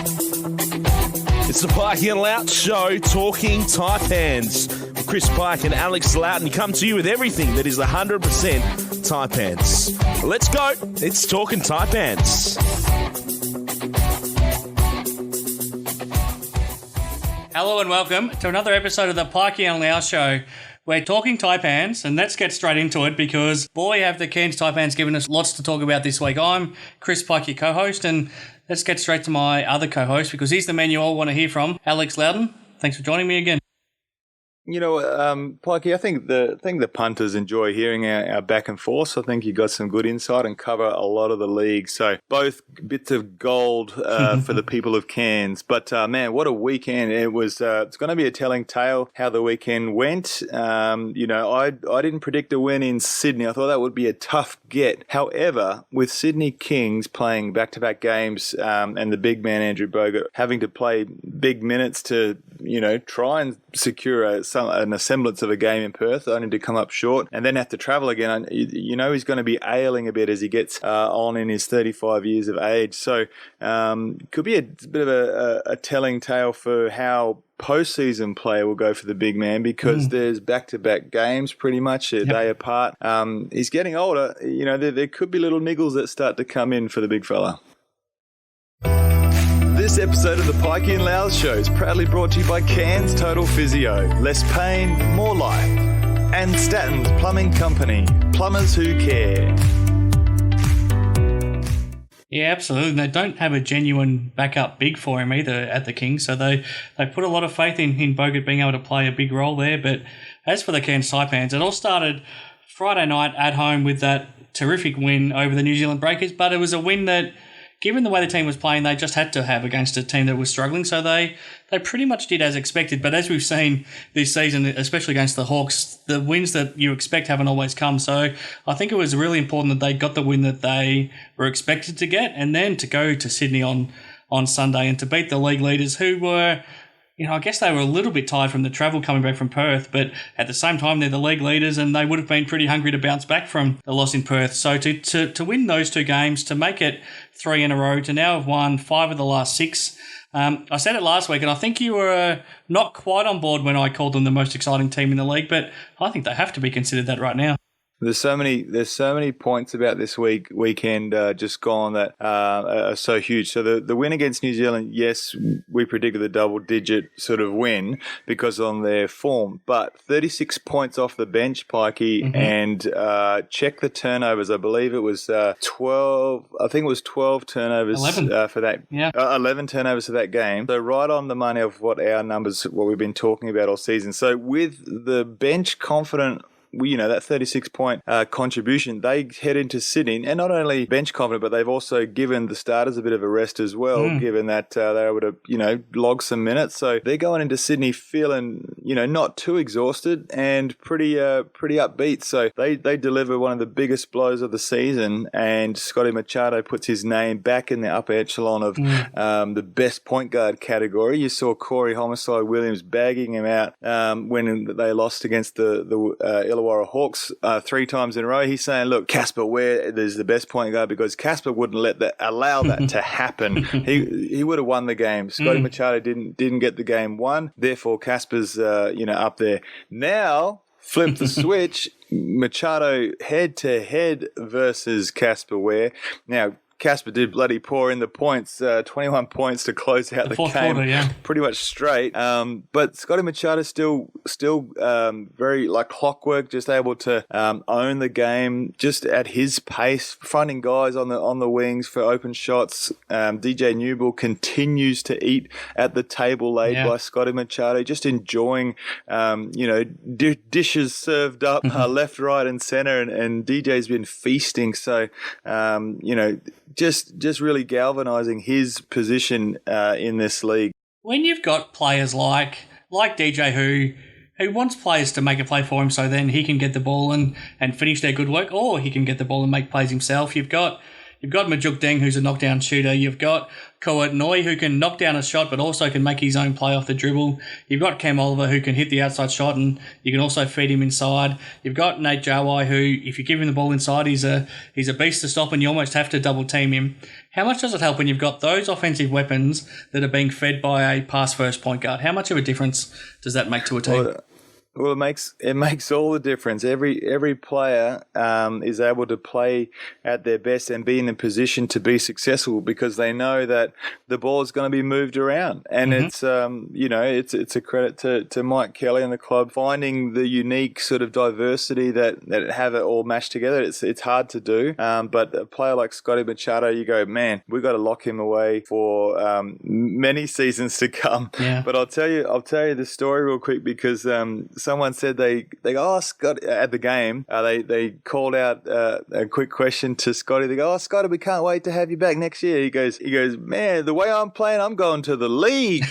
It's the Pikey and Loughz Show, Talking Taipans. With Chris Pike and Alex Loughton come to you with everything that is 100% Taipans. Let's go. It's Talkin Taipans. Hello and welcome to another episode of the Pikey and Loughz Show. We're talking Taipans, and let's get straight into it because, boy, have the Cairns Taipans given us lots to talk about this week. I'm Chris Pike, your co-host, and let's get straight to my other co-host because he's the man you all want to hear from, Alex Loughton. Thanks for joining me again. You know, Pikey, I think the punters enjoy hearing our back and forth. So I think you got some good insight and cover a lot of the league. So both bits of gold for the people of Cairns. But man, what a weekend! It was. It's going to be a telling tale how the weekend went. You know, I didn't predict a win in Sydney. I thought that would be a tough get. However, with Sydney Kings playing back-to-back games and the big man Andrew Bogut having to play big minutes to try and secure a semblance of a game in Perth, only to come up short and then have to travel again. He's going to be ailing a bit as he gets on in his 35 years of age. So could be a bit of a telling tale for how postseason play will go for the big man because there's back-to-back games pretty much a day apart. He's getting older. There could be little niggles that start to come in for the big fella. This episode of the Pikey and Loughz Show is proudly brought to you by Cairns Total Physio. Less pain, more life. And Statton's Plumbing Company. Plumbers who care. Yeah, absolutely. And they don't have a genuine backup big for him either at the Kings, so they put a lot of faith in Bogut being able to play a big role there. But as for the Cairns Taipans, it all started Friday night at home with that terrific win over the New Zealand Breakers, but it was a win that, given the way the team was playing, they just had to have against a team that was struggling. So they pretty much did as expected. But as we've seen this season, especially against the Hawks, the wins that you expect haven't always come. So I think it was really important that they got the win that they were expected to get, and then to go to Sydney on Sunday and to beat the league leaders who were, I guess they were a little bit tired from the travel coming back from Perth, but at the same time, they're the league leaders and they would have been pretty hungry to bounce back from the loss in Perth. So to win those two games, to make it 3 in a row, to now have won 5 of the last 6. I said it last week, and I think you were not quite on board when I called them the most exciting team in the league, but I think they have to be considered that right now. There's so many points about this weekend just gone that are so huge. So the win against New Zealand, yes, we predicted the double-digit sort of win because on their form, but 36 points off the bench, Pikey, and check the turnovers. I believe it was 12. I think it was 12 turnovers 11. For that. Yeah, 11 turnovers for that game. So right on the money of what our numbers, what we've been talking about all season. So with the bench confident, that 36-point contribution, they head into Sydney, and not only bench confident, but they've also given the starters a bit of a rest as well, given that they're able to, log some minutes. So they're going into Sydney feeling, not too exhausted and pretty upbeat. So they deliver one of the biggest blows of the season, and Scott Machado puts his name back in the upper echelon of the best point guard category. You saw Corey Homicide Williams bagging him out when they lost against the Illawarra Hawks 3 times in a row. He's saying, look, Casper Ware is the best point guard because Casper wouldn't allow that to happen. He would have won the game. Scotty Machado didn't get the game won. Therefore, Casper's up there. Now, flip the switch. Machado head-to-head versus Casper Ware. Now, Casper did bloody pour in the points, 21 points to close out the game, quarter, pretty much straight. But Scotty Machado still very like clockwork, just able to own the game, just at his pace, finding guys on the wings for open shots. DJ Newell continues to eat at the table laid by Scotty Machado, just enjoying, dishes served up left, right, and center, and DJ's been feasting. So, just really galvanizing his position in this league. When you've got players like DJ who wants players to make a play for him so then he can get the ball and finish their good work, or he can get the ball and make plays himself. You've got Majuk Deng, who's a knockdown shooter. You've got Koet Noi, who can knock down a shot but also can make his own play off the dribble. You've got Cam Oliver, who can hit the outside shot and you can also feed him inside. You've got Nate Jawai, who, if you give him the ball inside, he's a beast to stop and you almost have to double team him. how much does it help when you've got those offensive weapons that are being fed by a pass-first point guard? How much of a difference does that make to a team? Well, it makes all the difference. Every player is able to play at their best and be in a position to be successful because they know that the ball is going to be moved around. And it's it's a credit to Mike Kelly and the club finding the unique sort of diversity that have it all mashed together. It's hard to do, but a player like Scotty Machado, you go, man, we've got to lock him away for many seasons to come. Yeah. But I'll tell you the story real quick because someone said they go, oh, Scott, at the game, they called out a quick question to Scotty. They go, oh, Scotty, we can't wait to have you back next year. He goes, man, the way I'm playing, I'm going to the league.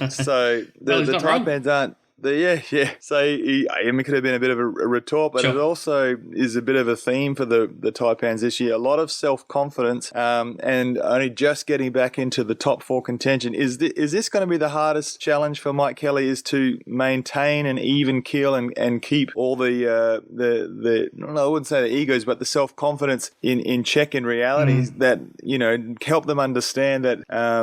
So the Taipans aren't. Yeah. So it could have been a bit of a retort, but sure. It also is a bit of a theme for the Taipans this year. A lot of self-confidence and only just getting back into the top 4 contention. Is this going to be the hardest challenge for Mike Kelly, is to maintain an even keel and keep all the I wouldn't say the egos, but the self-confidence in check in reality that, help them understand that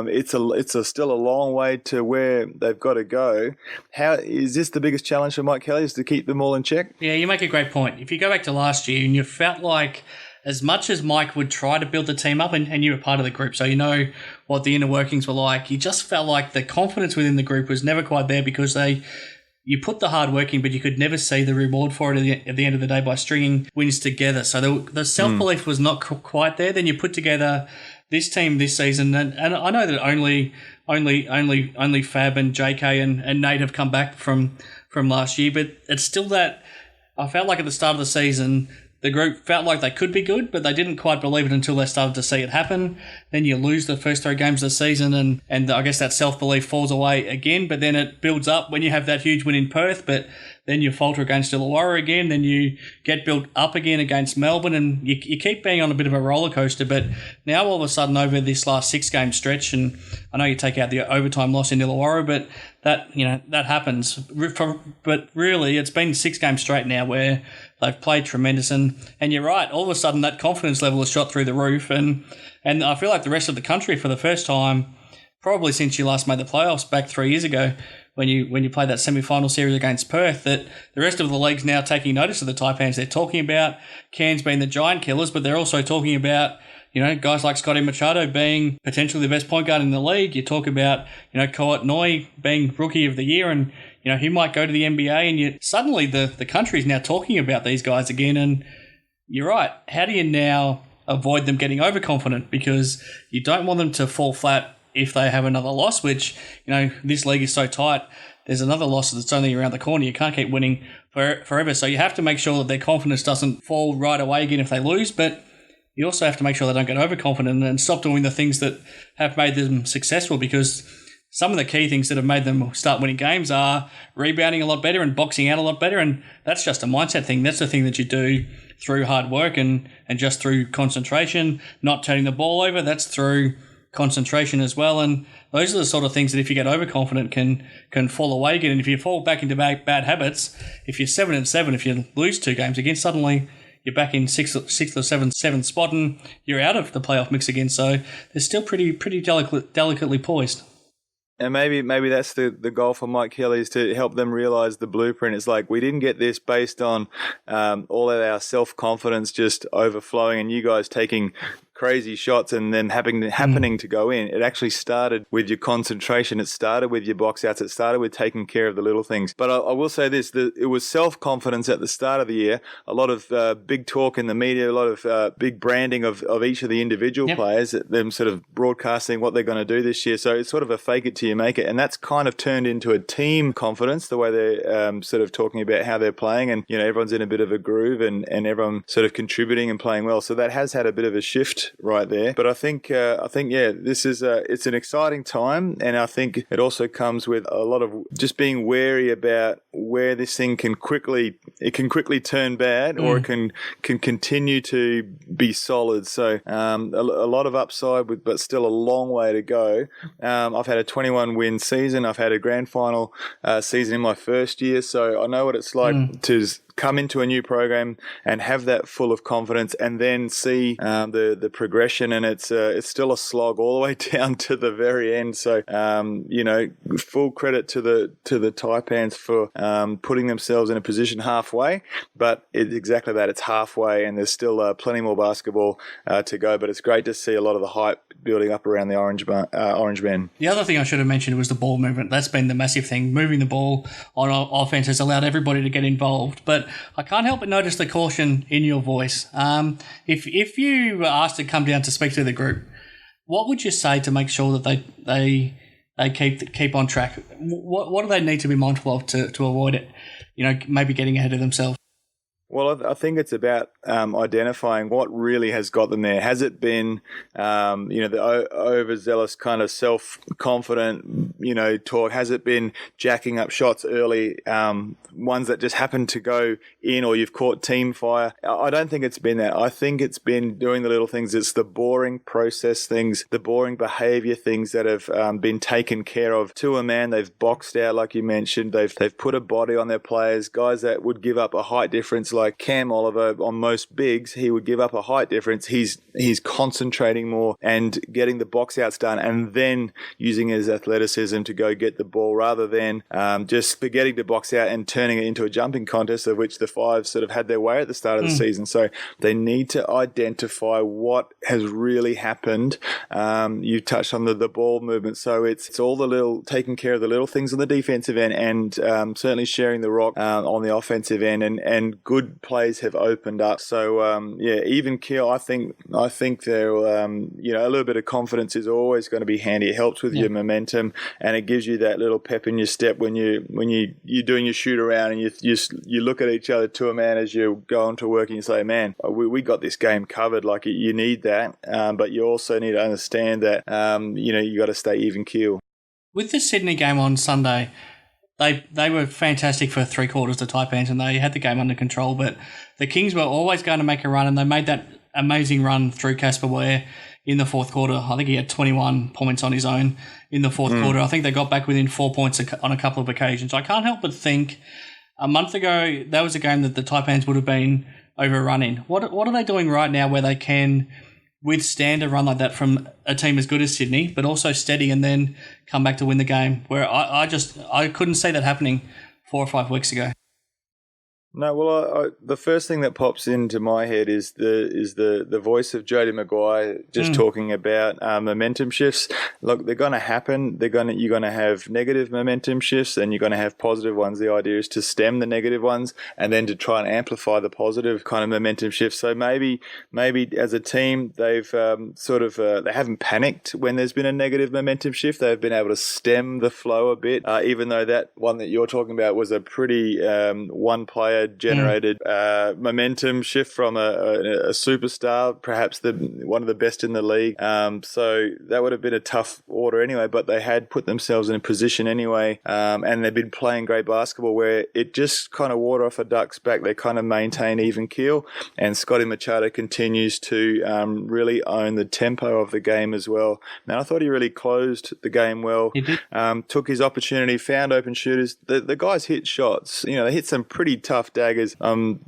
it's still a long way to where they've got to go. How is this the biggest challenge for Mike Kelly, is to keep them all in check? Yeah, you make a great point. If you go back to last year and you felt like as much as Mike would try to build the team up, and you were part of the group, so you know what the inner workings were like, you just felt like the confidence within the group was never quite there because you put the hard work in, but you could never see the reward for it at the end of the day by stringing wins together. So the self-belief was not quite there. Then you put together this team this season, and I know that only Fab and JK and Nate have come back from last year, but it's still that I felt like at the start of the season the group felt like they could be good, but they didn't quite believe it until they started to see it happen. Then you lose the first 3 games of the season, and I guess that self-belief falls away again, but then it builds up when you have that huge win in Perth, but then you falter against Illawarra again, then you get built up again against Melbourne, and you keep being on a bit of a roller coaster. But now all of a sudden over this last 6-game stretch, and I know you take out the overtime loss in Illawarra, but that happens. But really, it's been 6 games straight now where they've played tremendous, and you're right, all of a sudden that confidence level has shot through the roof, and I feel like the rest of the country for the first time, probably since you last made the playoffs back 3 years ago, when you played that semi-final series against Perth, that the rest of the league's now taking notice of the Taipans. They're talking about Cairns being the giant killers, but they're also talking about guys like Scotty Machado being potentially the best point guard in the league. You talk about Koat Noi being Rookie of the Year, and he might go to the NBA, and suddenly the country's now talking about these guys again. And you're right. How do you now avoid them getting overconfident? Because you don't want them to fall flat if they have another loss, which, this league is so tight. There's another loss that's only around the corner. You can't keep winning forever. So you have to make sure that their confidence doesn't fall right away again if they lose, but you also have to make sure they don't get overconfident and stop doing the things that have made them successful, because some of the key things that have made them start winning games are rebounding a lot better and boxing out a lot better, and that's just a mindset thing. That's the thing that you do through hard work and just through concentration, not turning the ball over. That's through concentration as well, and those are the sort of things that if you get overconfident can fall away again. And if you fall back into bad habits, if you're 7-7, if you lose 2 games again, suddenly you're back in sixth or seventh spot, and you're out of the playoff mix again. So they're still pretty delicately poised. And maybe that's the goal for Mike Kelly, is to help them realise the blueprint. It's like, we didn't get this based on all of our self-confidence just overflowing and you guys taking crazy shots and then happening to go in. It actually started with your concentration. It started with your box outs. It started with taking care of the little things. But I will say this, it was self-confidence at the start of the year. A lot of big talk in the media, a lot of big branding of each of the individual players, them sort of broadcasting what they're going to do this year. So it's sort of a fake it till you make it. And that's kind of turned into a team confidence, the way they're sort of talking about how they're playing. And, everyone's in a bit of a groove and everyone sort of contributing and playing well. So that has had a bit of a shift right there. But I think this is it's an exciting time, and I think it also comes with a lot of just being wary about where this thing can quickly turn bad, or it can continue to be solid. So a lot of upside, but still a long way to go. I've had a 21-win season. I've had a grand final season in my first year, so I know what it's like to come into a new program and have that full of confidence, and then see the progression. And it's still a slog all the way down to the very end. So full credit to the Taipans for putting themselves in a position halfway. But it's exactly that. It's halfway, and there's still plenty more basketball to go. But it's great to see a lot of the hype building up around the Orange Men. The other thing I should have mentioned was the ball movement. That's been the massive thing. Moving the ball on offense has allowed everybody to get involved. But I can't help but notice the caution in your voice. If you were asked to come down to speak to the group, what would you say to make sure that they keep on track? What do they need to be mindful of to avoid it? Maybe getting ahead of themselves. Well, I think it's about identifying what really has got them there. Has it been, the overzealous kind of self-confident, talk? Has it been jacking up shots early, ones that just happen to go in, or you've caught team fire? I don't think it's been that. I think it's been doing the little things. It's the boring process things, the boring behaviour things that have been taken care of. To a man, they've boxed out, like you mentioned. They've put a body on their players, guys that would give up a height difference. Like Cam Oliver, on most bigs, he would give up a height difference. He's concentrating more and getting the box outs done, and then using his athleticism to go get the ball, rather than just forgetting to box out and turning it into a jumping contest, of which the Fives sort of had their way at the start of the season. So they need to identify what has really happened. You touched on the ball movement, so it's all the little, taking care of the little things on the defensive end, and certainly sharing the rock on the offensive end, and good plays have opened up. So even keel. I think they're a little bit of confidence is always going to be handy. It helps with your momentum, and it gives you that little pep in your step when you're doing your shoot around, and you look at each other to a man as you go on to work, and you say, man, we got this game covered. Like, you need that, but you also need to understand that you got to stay even keel. With the Sydney game on Sunday, They were fantastic for 3 quarters, the Taipans, and they had the game under control. But the Kings were always going to make a run, and they made that amazing run through Casper Ware in the fourth quarter. I think he had 21 points on his own in the fourth quarter. I think they got back within 4 points on a couple of occasions. I can't help but think a month ago that was a game that the Taipans would have been overrunning. What are they doing right now where they can withstand a run like that from a team as good as Sydney, but also steady and then come back to win the game? Where I couldn't see that happening 4 or 5 weeks ago. No, well, the first thing that pops into my head is the voice of Jody Maguire just talking about momentum shifts. Look, they're going to happen. You're going to have negative momentum shifts, and you're going to have positive ones. The idea is to stem the negative ones and then to try and amplify the positive kind of momentum shifts. So maybe as a team they've they haven't panicked when there's been a negative momentum shift. They've been able to stem the flow a bit, even though that one that you're talking about was a pretty one player generated momentum shift from a superstar, perhaps one of the best in the league. So that would have been a tough order anyway, but they had put themselves in a position anyway, and they've been playing great basketball where it just kind of water off a duck's back. They kind of maintain even keel, and Scotty Machado continues to really own the tempo of the game as well. Now, I thought he really closed the game well. He did. Took his opportunity, found open shooters. The guys hit shots. They hit some pretty tough daggers.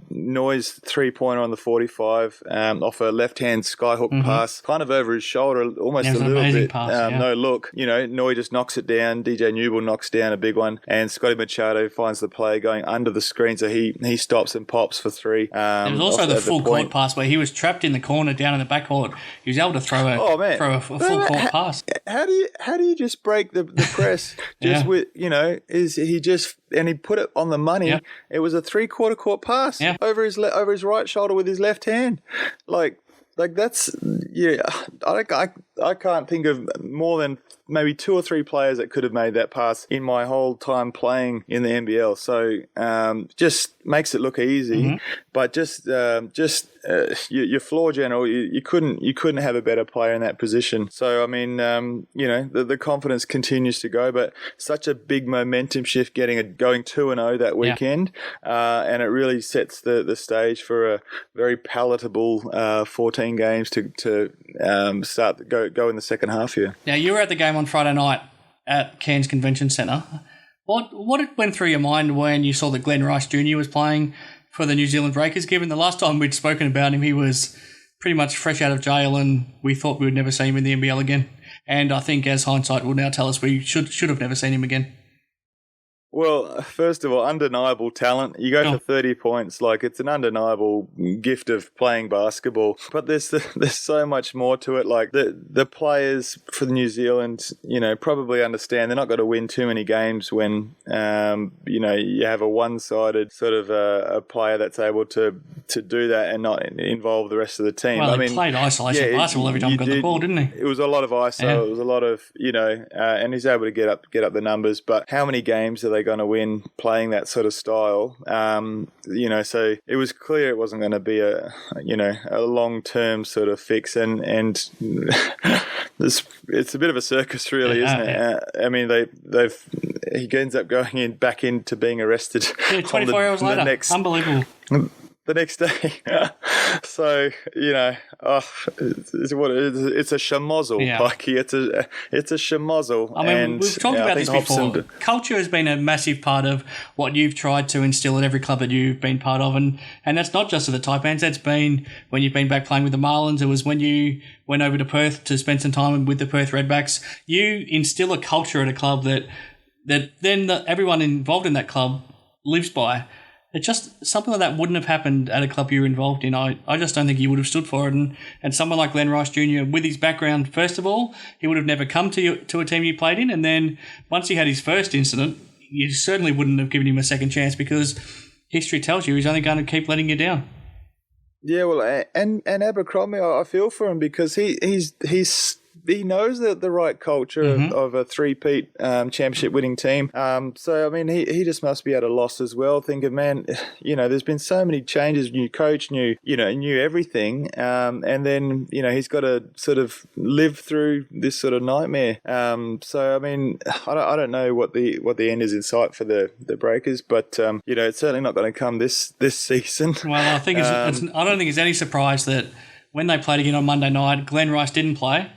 Noy's 3-pointer on the 45 off a left-hand skyhook pass, kind of over his shoulder, almost a little bit. Pass, no look. Noy just knocks it down. DJ Newell knocks down a big one, and Scotty Machado finds the play going under the screen, so he stops and pops for 3. There was also the full court pass where he was trapped in the corner down in the backcourt. He was able to throw a full court pass. How do you just break the press? With and he put it on the money. Yeah. It was a 3/4 court pass over his right shoulder with his left hand. Like that's I can't think of more than maybe 2 or 3 players that could have made that pass in my whole time playing in the NBL. So just makes it look easy, but your floor general, you couldn't have a better player in that position. So I mean, the confidence continues to go, but such a big momentum shift going 2-0 that weekend, and it really sets the stage for a very palatable 14 games to start go in the second half here. Now, you were at the game on Friday night at Cairns Convention Centre. What went through your mind when you saw that Glenn Rice Jr. was playing for the New Zealand Breakers, given the last time we'd spoken about him, he was pretty much fresh out of jail and we thought we would never see him in the NBL again. And I think, as hindsight will now tell us, we should have never seen him again. Well, first of all, undeniable talent. You go for 30 points, like it's an undeniable gift of playing basketball. But there's so much more to it. Like the players for New Zealand, probably understand they're not going to win too many games when you have a one-sided sort of a player that's able to do that and not involve the rest of the team. Well, he played isolation basketball every time he got the ball, didn't he? It was a lot of ISO. Yeah. It was a lot of and he's able to get up the numbers. But how many games are they going to win playing that sort of style? So it was clear it wasn't going to be a long-term sort of fix, and it's a bit of a circus, really, isn't it? I mean, he ends up going back into being arrested. Yeah, 24 hours later. Unbelievable. The next day. So, it's a schmozzle, Pikey. It's a schmozzle. I mean, we've talked about this before. Culture has been a massive part of what you've tried to instill at every club that you've been part of. And that's not just at the Taipans. That's been when you've been back playing with the Marlins. It was when you went over to Perth to spend some time with the Perth Redbacks. You instill a culture at a club that then everyone involved in that club lives by. It's just something like that wouldn't have happened at a club you were involved in. I just don't think he would have stood for it. And someone like Glenn Rice Jr., with his background, first of all, he would have never come to a team you played in. And then once he had his first incident, you certainly wouldn't have given him a second chance, because history tells you he's only going to keep letting you down. Yeah, well, and Abercrombie, I feel for him, because he knows the right culture of a three-peat championship winning team. So, I mean, he just must be at a loss as well, thinking, man, there's been so many changes, new coach, new everything. And then, he's got to sort of live through this sort of nightmare. So, I mean, I don't know what the end is in sight for the Breakers, but, it's certainly not going to come this season. Well, I think I don't think it's any surprise that when they played again on Monday night, Glenn Rice didn't play.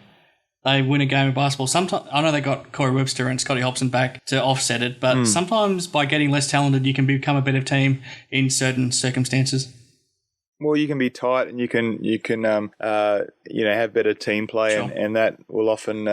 They win a game of basketball. Sometimes I know they got Corey Webster and Scotty Hobson back to offset it, but sometimes by getting less talented, you can become a better team in certain circumstances. Well, you can be tight, and you can have better team play, sure. and that will often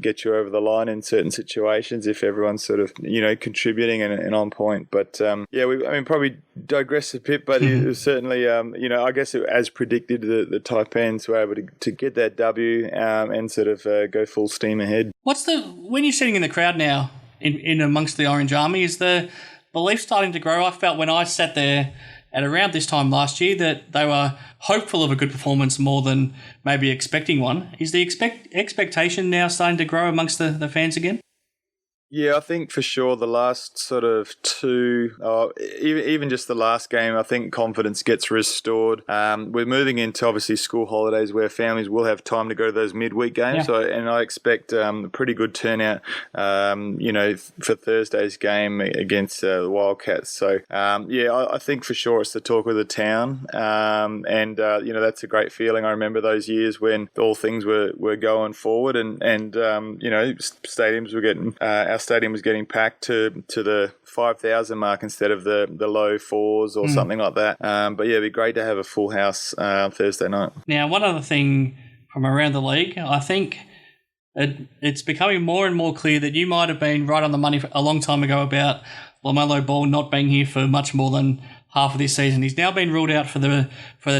get you over the line in certain situations if everyone's sort of contributing and on point. But probably digress a bit, but it was certainly I guess as predicted, the Taipans were able to get that W and sort of go full steam ahead. When you're sitting in the crowd now in amongst the Orange Army, is the belief starting to grow? I felt when I sat there at around this time last year that they were hopeful of a good performance more than maybe expecting one. Is the expectation now starting to grow amongst the fans again? Yeah, I think for sure the last sort of two, even just the last game, I think confidence gets restored. We're moving into obviously school holidays where families will have time to go to those midweek games. Yeah. And I expect a pretty good turnout, for Thursday's game against the Wildcats. So, I think for sure it's the talk of the town. That's a great feeling. I remember those years when all things were going forward and stadiums were getting, our stadium was getting packed to the 5,000 mark instead of the low fours or something like that. It'd be great to have a full house Thursday night. Now, one other thing from around the league, I think it's becoming more and more clear that you might have been right on the money a long time ago about LaMelo Ball not being here for much more than half of this season. He's now been ruled out for the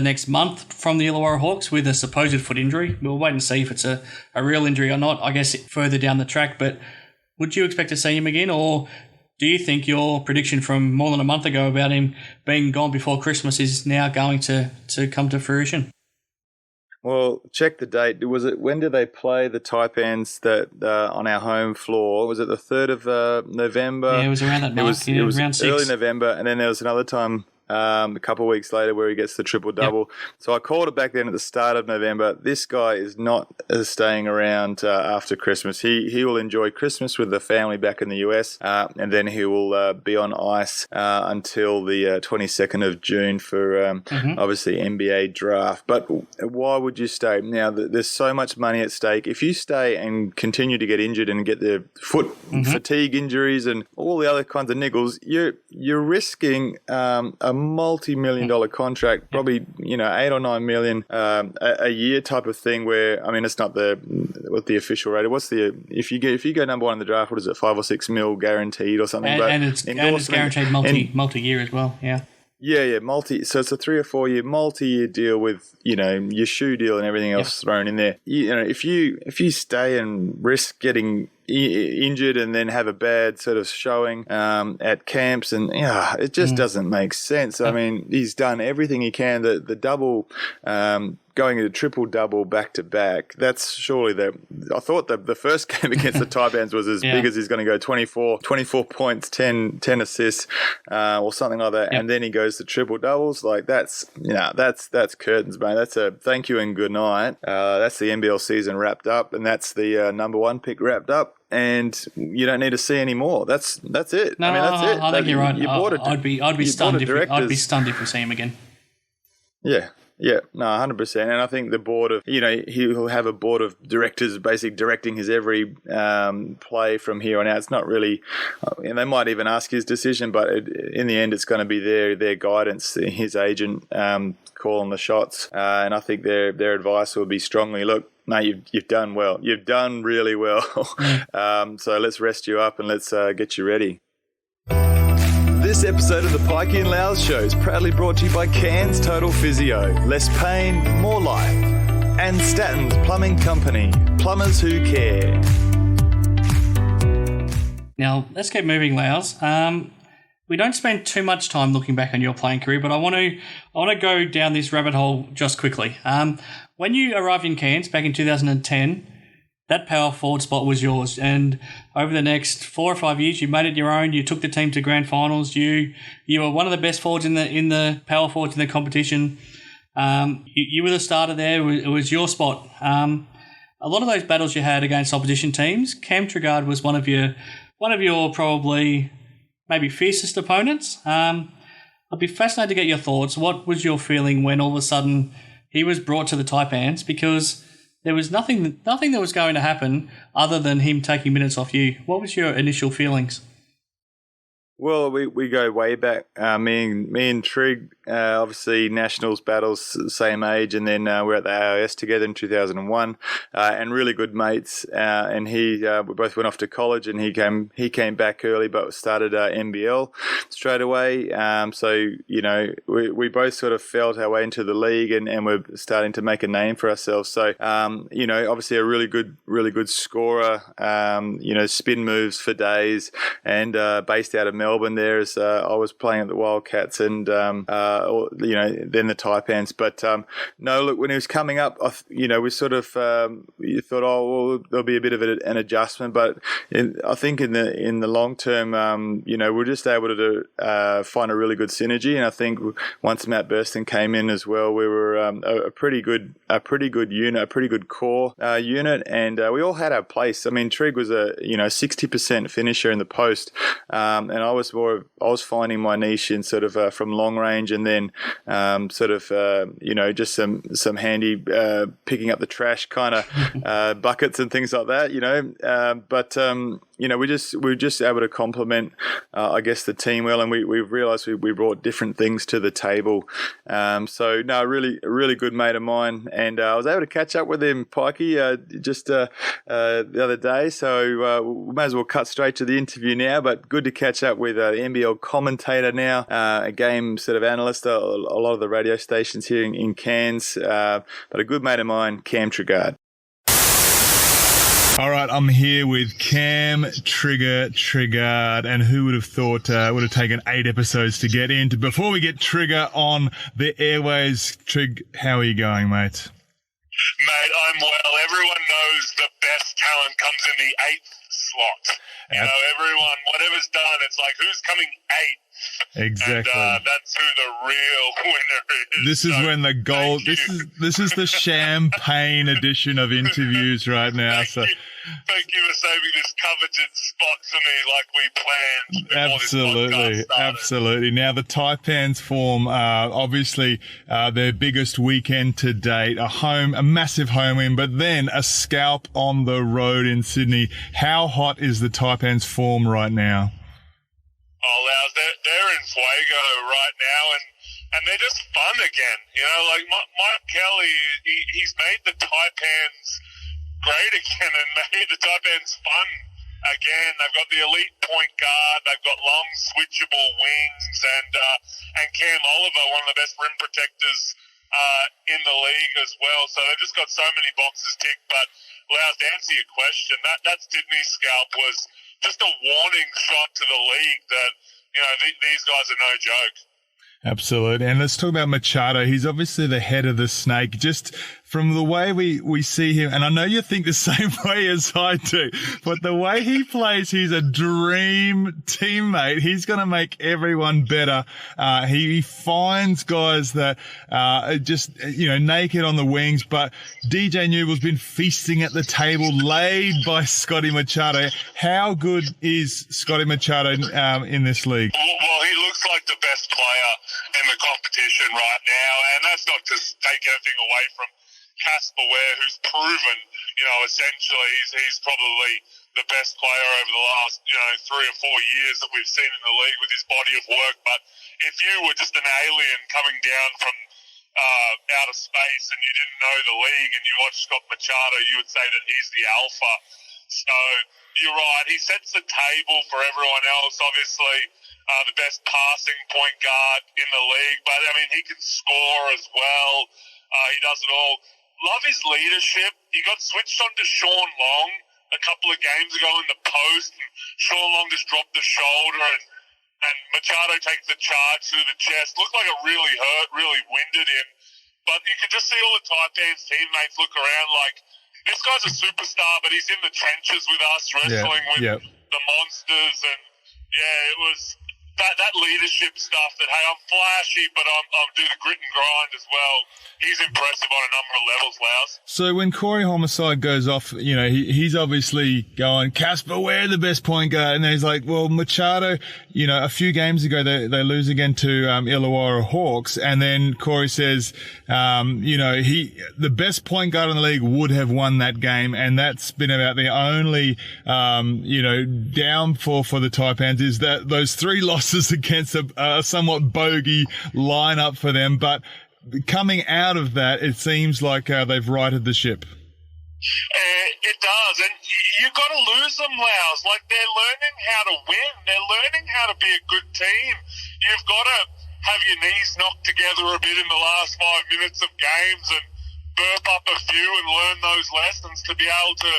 next month from the Illawarra Hawks with a supposed foot injury. We'll wait and see if it's a real injury or not, I guess, further down the track. But would you expect to see him again, or do you think your prediction from more than a month ago about him being gone before Christmas is now going to come to fruition? Well, check the date. When did they play the Taipans on our home floor? Was it the 3rd of November? Yeah, it was around that mark. It was around 6. Early November, and then there was another time a couple of weeks later where he gets the triple-double. Yep. So I called it back then at the start of November. This guy is not staying around after Christmas. He will enjoy Christmas with the family back in the US, and then he will be on ice until the 22nd of June for obviously NBA draft. But why would you stay? Now, there's so much money at stake. If you stay and continue to get injured and get the foot fatigue injuries and all the other kinds of niggles, you're risking a multi-million dollar contract, probably, you know, 8 or 9 million a year type of thing where, I mean, it's not what the official rate. What's the, if you go number one in the draft, what is it, 5 or 6 mil guaranteed or something? And it's guaranteed multi-year as well, yeah. Yeah, so it's a 3 or 4 year multi-year deal with, you know, your shoe deal and everything else thrown in there. You know, if you stay and risk getting injured and then have a bad sort of showing at camps, and it just doesn't make sense. I mean, he's done everything he can. The double, going into triple double back to back. That's surely I thought the first game against the Taipans was as big as he's going to go 24 points, 10 assists, or something like that. And then he goes to triple doubles. Like that's curtains, mate. That's a thank you and good night. That's the NBL season wrapped up, and that's the number one pick wrapped up. And you don't need to see any more. That's it. No, I mean, that's it. I think you're right. I'd be stunned if we see him again. Yeah, no, 100%. And I think the board of, you know, he'll have a board of directors basically directing his every play from here on out. It's not really, and they might even ask his decision, but in the end, it's going to be their guidance, his agent calling the shots. And I think their advice will be strongly, look, mate, you've done well. You've done really well. So let's rest you up and let's get you ready. This episode of the Pikey and Loughz Show is proudly brought to you by Cairns Total Physio. Less pain, more life. And Statton's Plumbing Company. Plumbers who care. Now, let's get moving, Loughz. We don't spend too much time looking back on your playing career, but I want to go down this rabbit hole just quickly. When you arrived in Cairns back in 2010, that power forward spot was yours, and over the next 4 or 5 years, you made it your own. You took the team to grand finals. You were one of the best forwards in the power forwards in the competition. You were the starter there. It was your spot. A lot of those battles you had against opposition teams, Cam Trigard was one of your probably maybe fiercest opponents. I'd be fascinated to get your thoughts. What was your feeling when all of a sudden he was brought to the Taipans, because there was nothing that was going to happen other than him taking minutes off you. What was your initial feelings? Well, we go way back. Me and Trig, obviously Nationals battles, same age, and then we're at the AIS together in 2001, and really good mates. And we both went off to college, and he came back early, but started NBL straight away. So you know, we both sort of felt our way into the league, and we're starting to make a name for ourselves. So you know, obviously a really good scorer. You know, spin moves for days, and based out of Melbourne there, as I was playing at the Wildcats and you know, then the Taipans. But no, look, when he was coming up, you know, we sort of you thought, oh, well, there'll be a bit of an adjustment, but I think in the long term, you know, we're just able to find a really good synergy. And I think once Matt Burston came in as well, we were a pretty good unit, a pretty good core unit, and we all had our place. I mean, Trig was a 60% finisher in the post, and I was finding my niche in sort of from long range, and then sort of you know, just some handy picking up the trash kind of buckets and things like that, you know. But you know, we were just able to complement, I guess, the team well, and we realised we brought different things to the table. So no, a really good mate of mine, and I was able to catch up with him, Pikey, just the other day. So we may as well cut straight to the interview now. But good to catch up with the NBL commentator now, a game sort of analyst, a lot of the radio stations here in Cairns, but a good mate of mine, Cam Trigard. All right, I'm here with Cam Trigard, and who would have thought would have taken 8 episodes to get into. Before we get Trigger on the airways, Trig, how are you going, mate? Mate, I'm well. Everyone knows the best talent comes in the 8th slot. You know, everyone, whatever's done, it's like, who's coming 8th? Exactly. And that's who the real winner is. This is when the gold. This is the champagne edition of interviews right now. Thank you for saving this coveted spot for me, like we planned. Absolutely. Now the Taipans form obviously their biggest weekend to date, a massive home win, but then a scalp on the road in Sydney. How hot is the Taipans form right now? Oh, Loughz, they're in fuego right now, and and they're just fun again. You know, like Mike Kelly, he's made the Taipans great again and made the Taipans fun again. They've got the elite point guard, they've got long switchable wings, and Cam Oliver, one of the best rim protectors in the league as well. So they've just got so many boxes ticked. But Loughz, to answer your question, that Sydney scalp was just a warning shot to the league that, you know, these guys are no joke. Absolutely. And let's talk about Machado. He's obviously the head of the snake. Just from the way we see him, and I know you think the same way as I do, but the way he plays, he's a dream teammate. He's going to make everyone better. He finds guys that are just, you know, naked on the wings, but DJ Newell's been feasting at the table laid by Scotty Machado. How good is Scotty Machado in this league? Well, he looks like the best player in the competition right now, and that's not to take anything away from Casper Ware, who's proven, you know, essentially he's probably the best player over the last, you know, 3 or 4 years that we've seen in the league with his body of work. But if you were just an alien coming down from outer space and you didn't know the league and you watched Scott Machado, you would say that he's the alpha. So you're right, he sets the table for everyone else, obviously. The best passing point guard in the league, but I mean, he can score as well. He does it all. Love his leadership. He got switched on to Sean Long a couple of games ago in the post, and Sean Long just dropped the shoulder, and Machado takes the charge through the chest. Looked like it really hurt, really winded him. But you could just see all the Taipans teammates look around like, this guy's a superstar, but he's in the trenches with us, wrestling with the monsters, and yeah, it was that leadership stuff that, hey, I'm flashy, but I'm do the grit and grind as well. He's impressive on a number of levels, Loughz. So when Corey Homicide goes off, you know, he's obviously going, Casper Ware, the best point guard. And then he's like, well, Machado, you know, a few games ago, they lose again to Illawarra Hawks. And then Corey says, you know, the best point guard in the league would have won that game. And that's been about the only, you know, downfall for the Taipans is that those 3 losses against a somewhat bogey lineup for them. But coming out of that, it seems like they've righted the ship. It does, and you've got to lose them, Loughz. Like, they're learning how to win. They're learning how to be a good team. You've got to have your knees knocked together a bit in the last 5 minutes of games and burp up a few and learn those lessons to be able to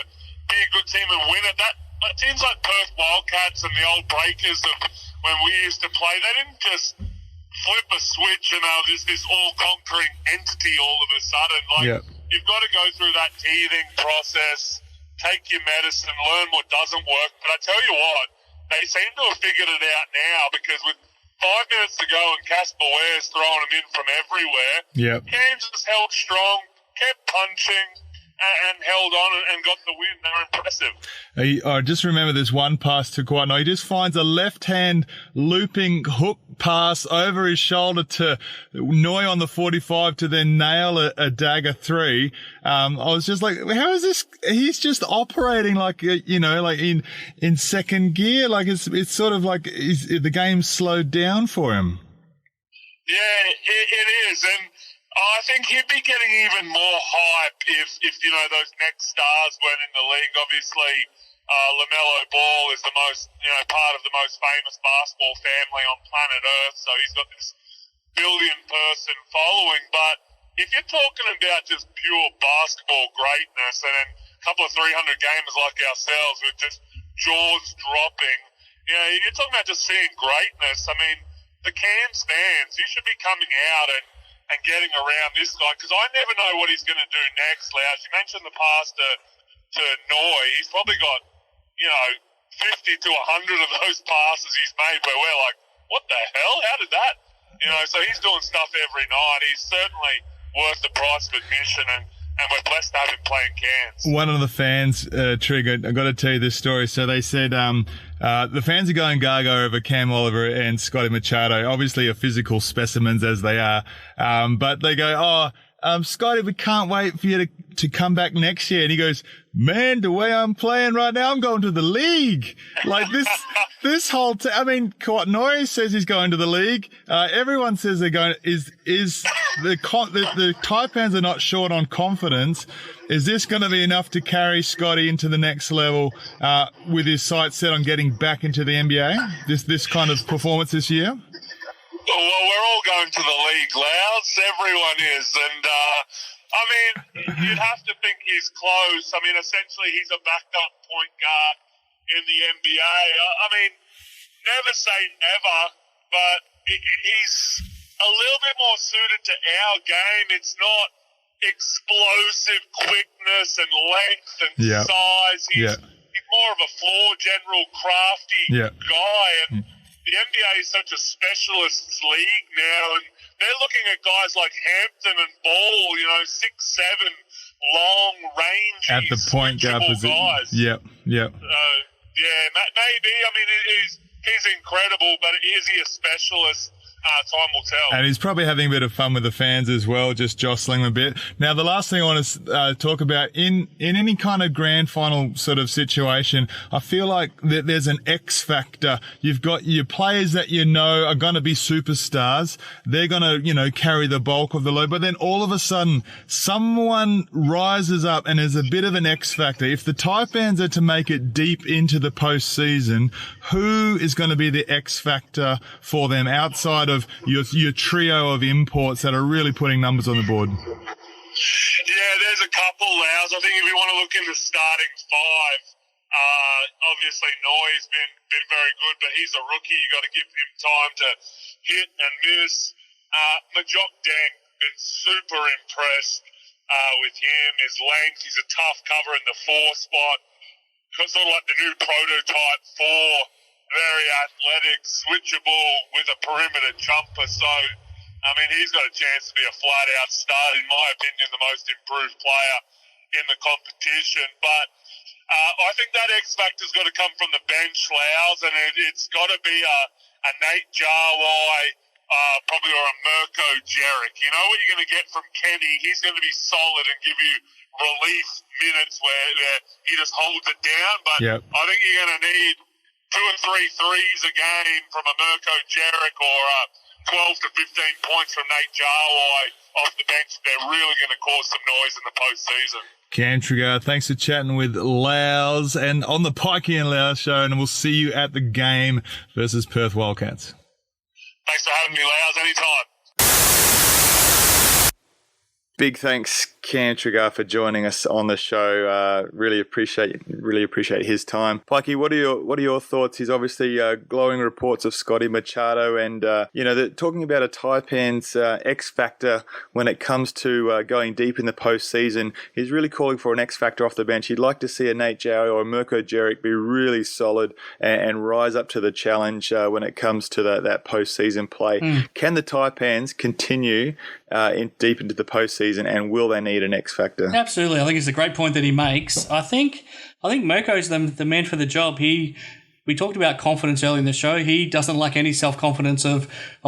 be a good team and win it. That teams like Perth Wildcats and the old Breakers of when we used to play, they didn't just flip a switch and there's this all-conquering entity all of a sudden. Like, you've got to go through that teething process, take your medicine, learn what doesn't work. But I tell you what, they seem to have figured it out now, because with 5 minutes to go and Casper Ware's throwing them in from everywhere, Cairns just held strong, kept punching, and held on and got the win. They're impressive. I just remember this one pass to Kawhi. He just finds a left-hand looping hook pass over his shoulder to Noy on the 45 to then nail a dagger 3. I was just like, how is this? He's just operating like, you know, like in second gear. Like it's sort of like the game's slowed down for him. Yeah, it is. And I think he'd be getting even more hype if you know, those next stars weren't in the league. Obviously, LaMelo Ball is the most, you know, part of the most famous basketball family on planet Earth, so he's got this billion-person following. But if you're talking about just pure basketball greatness, and then a couple of 300 gamers like ourselves with just jaws dropping, you know, you're talking about just seeing greatness. I mean, the Cairns fans, you should be coming out and getting around this guy, because I never know what he's going to do next, Loughz. You mentioned the pass to Noy. He's probably got, you know, 50 to 100 of those passes he's made where we're like, what the hell? How did that? You know, so he's doing stuff every night. He's certainly worth the price of admission, and we're blessed to have him playing Cairns. One of the fans, Trigger, I've got to tell you this story. So they said the fans are going gaga over Cam Oliver and Scotty Machado, obviously are physical specimens as they are. But they go, Scotty, we can't wait for you to come back next year. And he goes, man, the way I'm playing right now, I'm going to the league. Like this whole I mean, Kawatnoi says he's going to the league. Everyone says they're going. Is the Taipans are not short on confidence. Is this going to be enough to carry Scotty into the next level with his sights set on getting back into the NBA? This kind of performance this year? Well, we're all going to the league, Loughz. Everyone is. And, I mean, you'd have to think he's close. I mean, essentially, he's a backup point guard in the NBA. I mean, never say never, but he's a little bit more suited to our game. It's not explosive quickness and length and size. He's more of a floor general, crafty guy. And the NBA is such a specialist league now, and they're looking at guys like Hampton and Ball, 6'7", long, rangy, at the point guard position. Guys. Yep. Yeah, maybe. I mean, he's incredible, but is he a specialist? Time will tell. And he's probably having a bit of fun with the fans as well, just jostling them a bit. Now, the last thing I want to talk about, in any kind of grand final sort of situation, I feel like that there's an X factor. You've got your players that you know are going to be superstars. They're going to, carry the bulk of the load. But then all of a sudden, someone rises up and is a bit of an X factor. If the Taipans are to make it deep into the postseason, who is going to be the X factor for them outside of your trio of imports that are really putting numbers on the board? Yeah, there's a couple, Loughz. I think if you want to look into starting five, obviously Noi's been very good, but he's a rookie. You got to give him time to hit and miss. Majok Deng, been super impressed with him. His length, he's a tough cover in the 4 spot. Sort of like the new prototype 4. Very athletic, switchable with a perimeter jumper. So, I mean, he's got a chance to be a flat-out star, in my opinion, the most improved player in the competition. But I think that X factor's got to come from the bench, Loughz, and it's got to be a Nate Jawai, probably, or a Mirko Jeric. You know what you're going to get from Kenny? He's going to be solid and give you relief minutes where he just holds it down. But I think you're going to need 2 or 3 threes a game from a Mirko Jeric or 12 to 15 points from Nate Jawai off the bench. They're really going to cause some noise in the postseason. Cam Trigger, thanks for chatting with Loughz and on the Pikey and Loughz show, and we'll see you at the game versus Perth Wildcats. Thanks for having me, Loughz. Anytime. Big thanks, Cam Trigger, for joining us on the show. Really appreciate his time. Pikey, what are your thoughts? He's obviously glowing reports of Scotty Machado, and talking about a Taipans X factor when it comes to going deep in the postseason. He's really calling for an X factor off the bench. He'd like to see a Nate Jowey or a Mirko Jeric be really solid and rise up to the challenge when it comes to that postseason play. Can the Taipans continue deep into the postseason, and will they need an X factor? Absolutely. I think it's a great point that he makes. I think Mirko's the man for the job. We talked about confidence earlier in the show. He doesn't lack any self-confidence of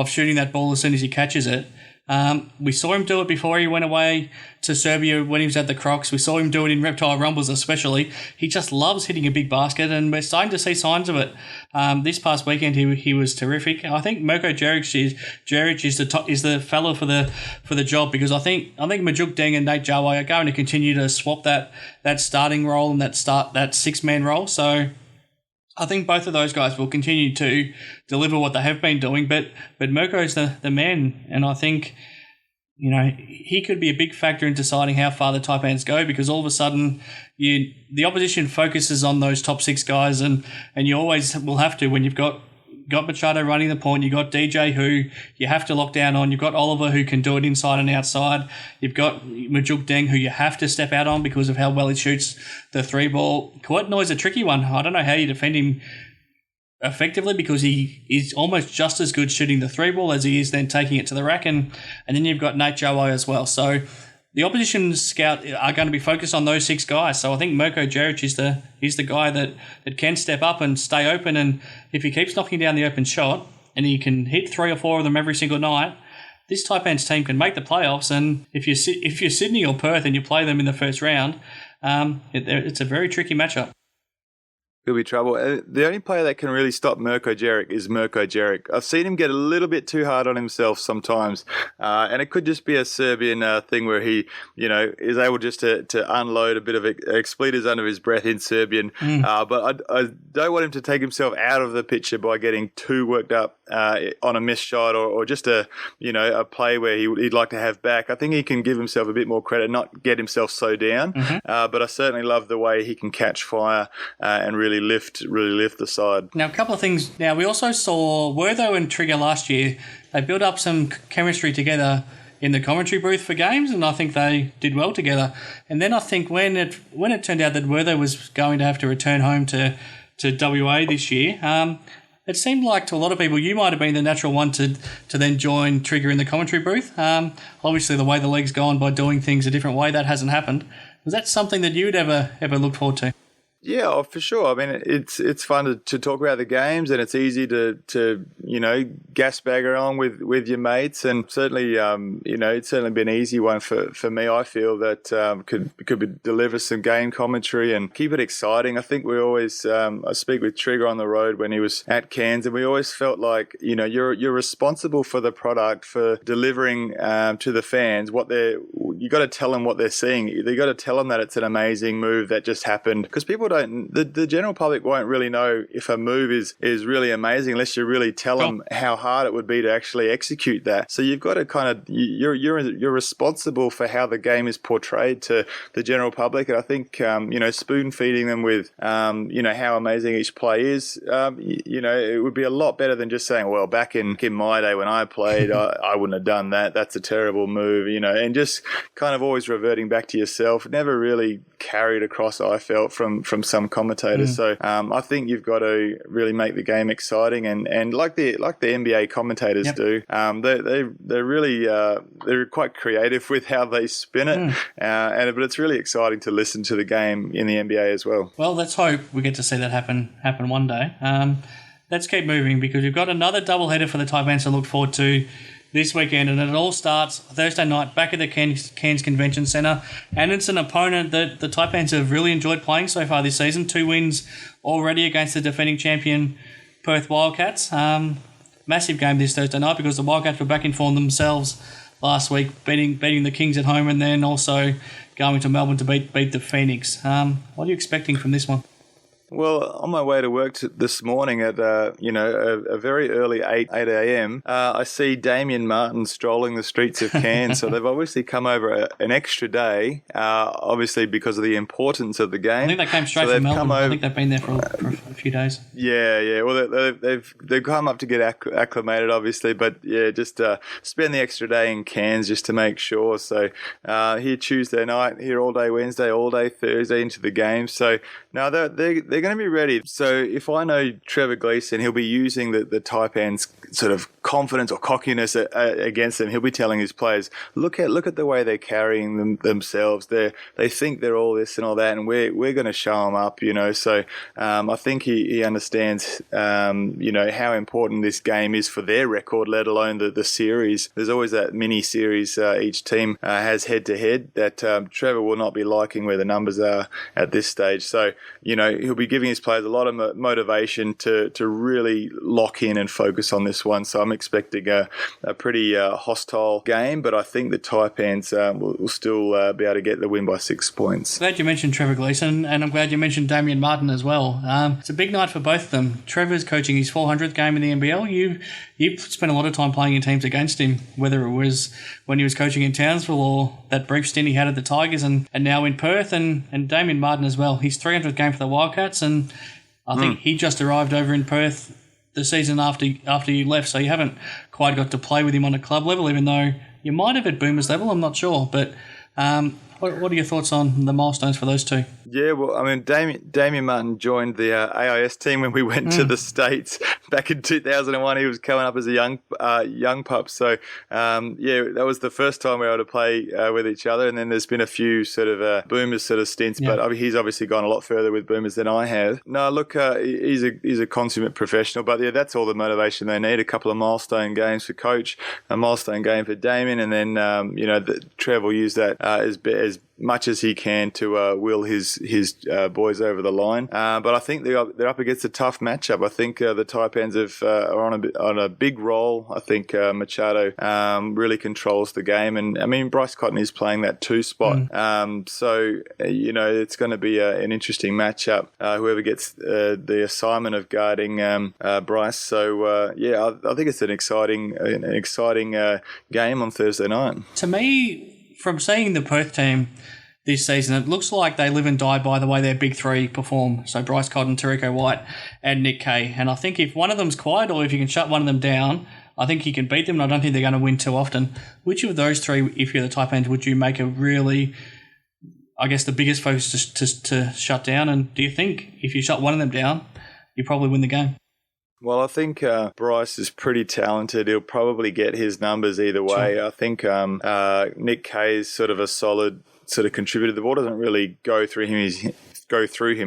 shooting that ball as soon as he catches it. We saw him do it before he went away to Serbia when he was at the Crocs. We saw him do it in Reptile Rumbles especially. He just loves hitting a big basket, and we're starting to see signs of it. This past weekend he was terrific. I think Mirko Jeric is the fellow for the job, because I think Majok Deng and Nate Jawai are going to continue to swap that starting role and that 6-man role. So I think both of those guys will continue to deliver what they have been doing, but Mirko's the man, and I think he could be a big factor in deciding how far the Taipans go, because all of a sudden the opposition focuses on those top 6 guys, and you always will have to when you've got Machado running the point. You've got DJ who you have to lock down on. You've got Oliver who can do it inside and outside. You've got Majok Deng who you have to step out on because of how well he shoots the 3-ball. Kawatnoi is a tricky one. I don't know how you defend him effectively, because he is almost just as good shooting the 3-ball as he is then taking it to the rack. And then you've got Nate Jawai as well. So the opposition scout are going to be focused on those 6 guys. So I think Mirko Jeric is the guy that can step up and stay open. And if he keeps knocking down the open shot and he can hit 3 or 4 of them every single night, this Taipans team can make the playoffs, and if you're Sydney or Perth and you play them in the first round, it's a very tricky matchup. Could be trouble. The only player that can really stop Mirko Jeric is Mirko Jeric. I've seen him get a little bit too hard on himself sometimes, and it could just be a Serbian thing where he, is able just to unload a bit of expletives under his breath in Serbian. But I don't want him to take himself out of the picture by getting too worked up on a missed shot or just a play where he'd like to have back. I think he can give himself a bit more credit, not get himself so down. But I certainly love the way he can catch fire and really lift the side. Now, a couple of things. Now, we also saw Wertho and Trigger last year. They built up some chemistry together in the commentary booth for games, and I think they did well together. And then I think when it turned out that Wertho was going to have to return home to WA this year, it seemed like to a lot of people you might have been the natural one to then join Trigger in the commentary booth. Obviously, the way the league's gone by doing things a different way, that hasn't happened. Was that something that you would ever look forward to? Yeah, for sure. I mean, it's fun to talk about the games, and it's easy to gas bag along with your mates, and certainly it's certainly been an easy one for me. I feel that could deliver some game commentary and keep it exciting. I think we always I speak with Trigger on the road when he was at Cairns, and we always felt like you're responsible for the product, for delivering to the fans you got to tell them what they're seeing. You got to tell them that it's an amazing move that just happened, because people the general public won't really know if a move is really amazing unless you really tell them how hard it would be to actually execute that. So you've got to kind of you're responsible for how the game is portrayed to the general public, and I think spoon feeding them with how amazing each play is. It would be a lot better than just saying, well, back in my day when I played, I wouldn't have done that. That's a terrible move, and just kind of always reverting back to yourself. Never really carried across, I felt, from some commentators. So I think you've got to really make the game exciting, and like the NBA commentators do, they're really they're quite creative with how they spin it, but it's really exciting to listen to the game in the NBA as well. Well, let's hope we get to see that happen one day. Let's keep moving, because we've got another doubleheader for the Taipans to look forward to this weekend, and it all starts Thursday night back at the Cairns Convention Centre, and it's an opponent that the Taipans have really enjoyed playing so far this season. 2 wins already against the defending champion Perth Wildcats. Massive game this Thursday night, because the Wildcats were back in form themselves last week, beating the Kings at home, and then also going to Melbourne to beat the Phoenix. What are you expecting from this one? Well, on my way to work this morning at a very early 8 a.m, I see Damien Martin strolling the streets of Cairns. So they've obviously come over an extra day, obviously because of the importance of the game. I think they came straight from Melbourne. I think they've been there for a few days. Yeah. Well, they've come up to get acclimated, obviously, but just spend the extra day in Cairns just to make sure. So here Tuesday night, here all day Wednesday, all day Thursday into the game. So now they're going to be ready. So if I know Trevor Gleeson, he'll be using the Taipans sort of confidence or cockiness against them. He'll be telling his players, look at the way they're carrying themselves. They think they're all this and all that, and we're going to show them up. So I think he understands how important this game is for their record, let alone the series. There's always that mini series each team has head to head that Trevor will not be liking where the numbers are at this stage. So he'll be giving his players a lot of motivation to really lock in and focus on this one. So I'm expecting a pretty hostile game, but I think the Taipans will still be able to get the win by 6 points. Glad you mentioned Trevor Gleeson, and I'm glad you mentioned Damien Martin as well. It's a big night for both of them. Trevor's coaching his 400th game in the NBL. You've spent a lot of time playing in teams against him, whether it was when he was coaching in Townsville or that brief stint he had at the Tigers and now in Perth, and Damien Martin as well. His 300th game for the Wildcats, and I think he just arrived over in Perth the season after you left, so you haven't quite got to play with him on a club level, even though you might have at Boomers level, I'm not sure. But What are your thoughts on the milestones for those two? Yeah, well, I mean, Damien Martin joined the AIS team when we went to the States back in 2001. He was coming up as a young pup. So, that was the first time we were able to play with each other. And then there's been a few sort of Boomers sort of stints, but he's obviously gone a lot further with Boomers than I have. No, look, he's a consummate professional. But, yeah, that's all the motivation they need. A couple of milestone games for Coach, a milestone game for Damien, and then, Trev will use that as much as he can to will his boys over the line. But I think they're up against a tough matchup. I think the Taipans are on a big roll. I think Machado really controls the game. And, I mean, Bryce Cotton is playing that 2 spot. It's going to be an interesting matchup, whoever gets the assignment of guarding Bryce. So, I think it's an exciting game on Thursday night. To me, from seeing the Perth team this season, it looks like they live and die by the way their big three perform. So Bryce Cotton, Tariko White, and Nick Kay. And I think if one of them's quiet or if you can shut one of them down, I think you can beat them, and I don't think they're going to win too often. Which of those three, if you're the Taipans, would you make a really, I guess, the biggest focus to shut down? And do you think if you shut one of them down, you probably win the game? Well, I think Bryce is pretty talented. He'll probably get his numbers either way. Sure. I think Nick Kay is sort of a solid sort of contributor. The ball doesn't really go through him.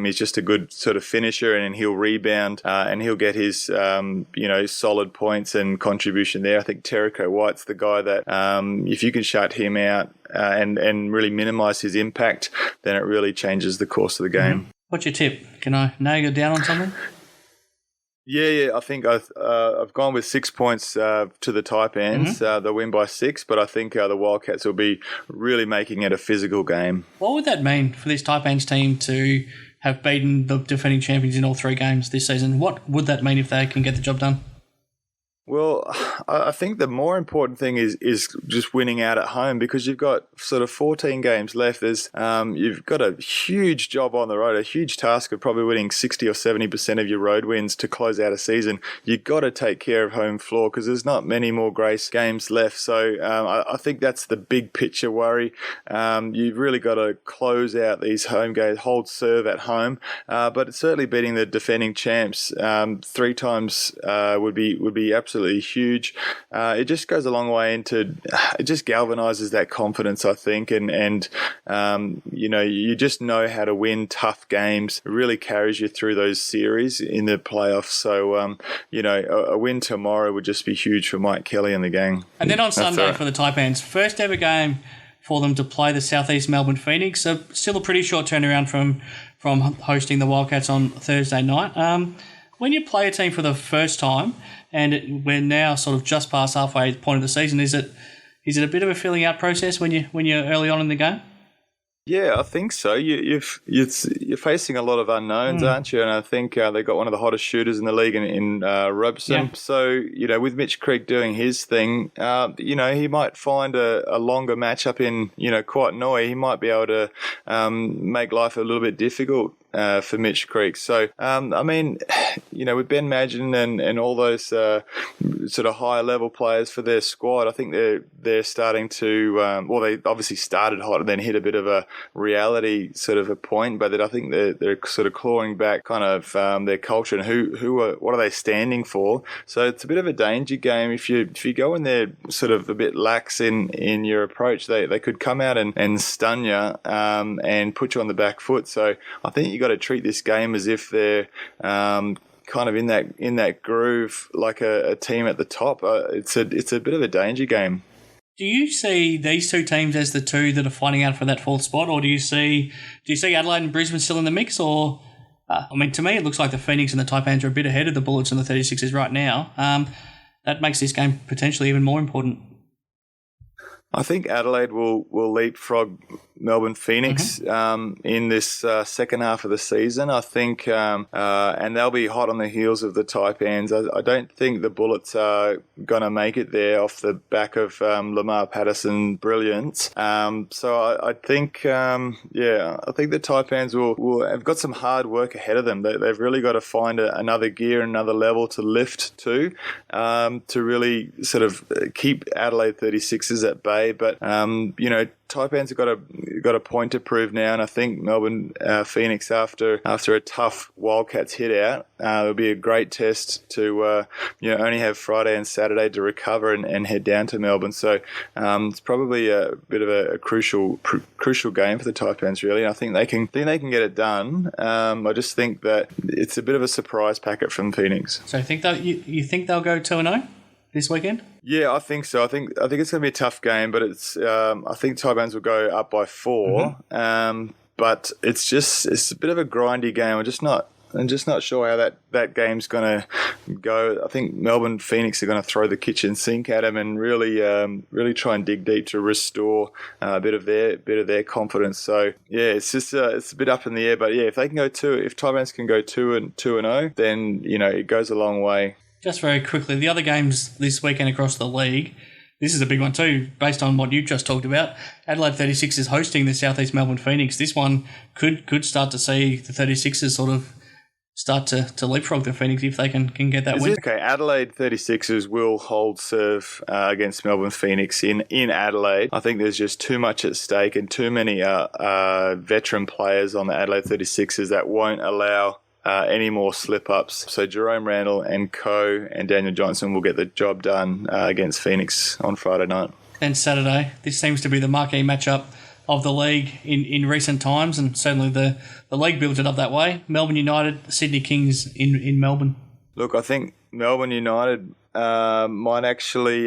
He's just a good sort of finisher, and he'll rebound and he'll get his solid points and contribution there. I think Tariko White's the guy that if you can shut him out and really minimise his impact, then it really changes the course of the game. Mm-hmm. What's your tip? Can I nail you down on something? Yeah. I think I've gone with 6 points to the Taipans. They'll win by 6, but I think the Wildcats will be really making it a physical game. What would that mean for this Taipans team to have beaten the defending champions in all 3 games this season? What would that mean if they can get the job done? Well, I think the more important thing is just winning out at home, because you've got sort of 14 games left. There's you've got a huge job on the road, a huge task of probably winning 60 or 70% of your road wins to close out a season. You've got to take care of home floor because there's not many more Grace games left. So I think that's the big picture worry. You've really got to close out these home games, hold serve at home. But certainly beating the defending champs 3 times would be absolutely huge. It just goes a long way it just galvanizes that confidence, I think, and you just know how to win tough games. It really carries you through those series in the playoffs. So a win tomorrow would just be huge for Mike Kelly and the gang. And then on Sunday for the Taipans, first ever game for them to play the South East Melbourne Phoenix. So still a pretty short turnaround from hosting the Wildcats on Thursday night. When you play a team for the first time, and we're now sort of just past halfway point of the season, is it a bit of a filling out process when you're early on in the game? Yeah, I think so. You're facing a lot of unknowns, aren't you? And I think they got one of the hottest shooters in the league in Robeson. Yeah. So, with Mitch Creek doing his thing, he might find a longer matchup in, Quatanoi. He might be able to make life a little bit difficult for Mitch Creek. So, with Ben Madgen and all those sort of higher level players for their squad, I think they're starting to, they obviously started hot and then hit a bit of a reality sort of a point, but I think they're sort of clawing back kind of their culture and what are they standing for. So it's a bit of a danger game. If you go in there sort of a bit lax in your approach, they could come out and stun you and put you on the back foot. So I think you got to treat this game as if they're kind of in that groove like a team at the top. It's a bit of a danger game. Do you see these two teams as the two that are fighting out for that 4th spot, or do you see Adelaide and Brisbane still in the mix? Or to me, it looks like the Phoenix and the Taipans are a bit ahead of the Bullets and the 36ers right now. That makes this game potentially even more important. I think Adelaide will leapfrog Melbourne Phoenix in this second half of the season. I think, and they'll be hot on the heels of the Taipans. I don't think the Bullets are going to make it there off the back of Lamar Patterson brilliance. So I think, I think the Taipans will have got some hard work ahead of them. They've really got to find another gear, another level to lift to really sort of keep Adelaide 36ers at bay. But, Taipans have got to got a point to prove now, and I think Melbourne Phoenix, after a tough Wildcats hit out, it'll be a great test to only have Friday and Saturday to recover and head down to Melbourne. So it's probably a bit of a crucial game for the Taipans, really. And I think they can get it done. I just think that it's a bit of a surprise packet from Phoenix. So you think they'll go 2-0 this weekend? Yeah, I think so. I think it's going to be a tough game, but it's I think Taipans will go up by 4. But it's a bit of a grindy game. I'm just not sure how that game's going to go. I think Melbourne Phoenix are going to throw the kitchen sink at them and really try and dig deep to restore a bit of their confidence. So yeah, it's just it's a bit up in the air. But yeah, if Taipans can go 2-0, then it goes a long way. Just very quickly, the other games this weekend across the league. This is a big one too, based on what you just talked about. Adelaide 36 is hosting the South East Melbourne Phoenix. This one could start to see the 36ers sort of start to leapfrog the Phoenix if they can get that win. Okay, Adelaide 36ers will hold serve against Melbourne Phoenix in Adelaide. I think there's just too much at stake and too many veteran players on the Adelaide 36ers that won't allow any more slip-ups. So Jerome Randall and and Daniel Johnson will get the job done against Phoenix on Friday night. And Saturday, this seems to be the marquee matchup of the league in recent times, and certainly the league builds it up that way. Melbourne United, Sydney Kings in Melbourne. Look, I think Melbourne United might actually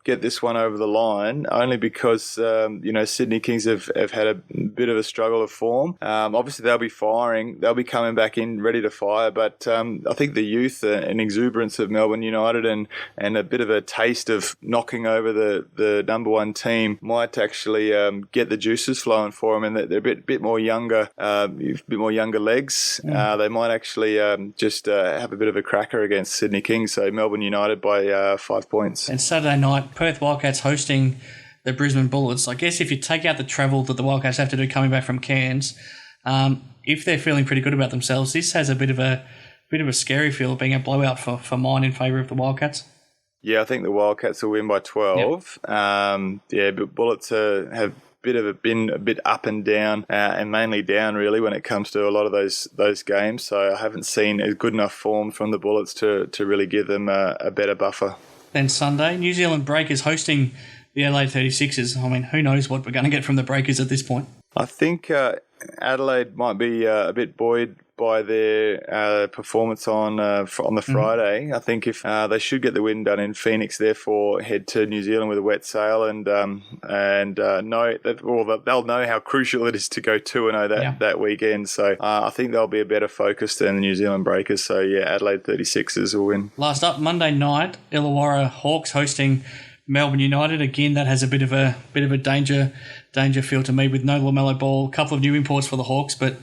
get this one over the line, only because Sydney Kings have had a bit of a struggle of form. Obviously, they'll be coming back in ready to fire, but I think the youth and exuberance of Melbourne United and a bit of a taste of knocking over the number one team might actually get the juices flowing for them, and they're a bit more younger, legs. They might actually just have a bit of a cracker against Sydney Kings. So Melbourne United by 5 points. And Saturday night, Perth Wildcats hosting the Brisbane Bullets. I guess if you take out the travel that the Wildcats have to do coming back from Cairns, if they're feeling pretty good about themselves, this has a bit of a scary feel of being a blowout for mine in favour of the Wildcats. Yeah, I think the Wildcats will win by 12. Yep. But Bullets have been a bit up and down, and mainly down really when it comes to a lot of those games. So I haven't seen a good enough form from the Bullets to really give them a better buffer. Then Sunday, New Zealand Breakers hosting the Adelaide 36ers. I mean, who knows what we're going to get from the Breakers at this point? I think Adelaide might be a bit buoyed by their performance on the Friday. I think if they should get the win done in Phoenix, therefore head to New Zealand with a wet sail and know that they'll know how crucial it is to go 2-0 that weekend. So I think they'll be a better focus than the New Zealand Breakers. So yeah, Adelaide 36ers will win. Last up, Monday night, Illawarra Hawks hosting Melbourne United. Again, that has a bit of a danger feel to me with no LaMelo Ball. A couple of new imports for the Hawks, but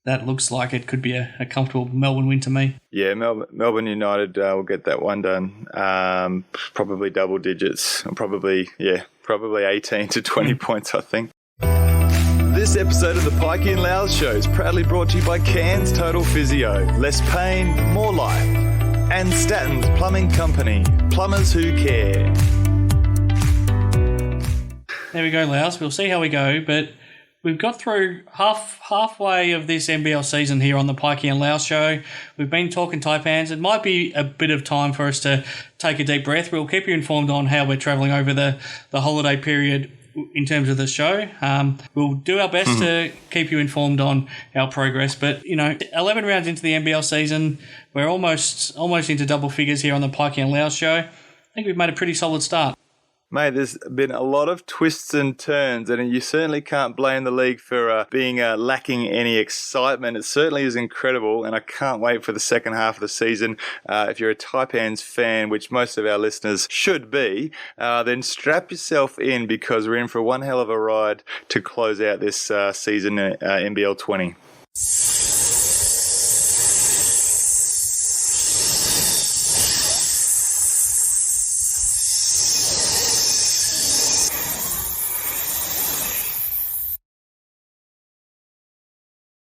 that looks like it could be a comfortable Melbourne win to me. Yeah, Melbourne United will get that one done. Probably double digits. Probably 18 to 20 points, I think. This episode of the Pikey and Loughz Show is proudly brought to you by Cairns Total Physio. Less pain, more life. And Statton's Plumbing Company. Plumbers who care. There we go, Loughz. We'll see how we go, but we've got through halfway of this NBL season here on the Pikey and Loughz Show. We've been talking Taipans. It might be a bit of time for us to take a deep breath. We'll keep you informed on how we're travelling over the holiday period in terms of the show. We'll do our best to keep you informed on our progress. But, 11 rounds into the NBL season, we're almost into double figures here on the Pikey and Loughz Show. I think we've made a pretty solid start. Mate, there's been a lot of twists and turns, and you certainly can't blame the league for being lacking any excitement. It certainly is incredible, and I can't wait for the second half of the season. If you're a Taipans fan, which most of our listeners should be, then strap yourself in because we're in for one hell of a ride to close out this season, NBL 20.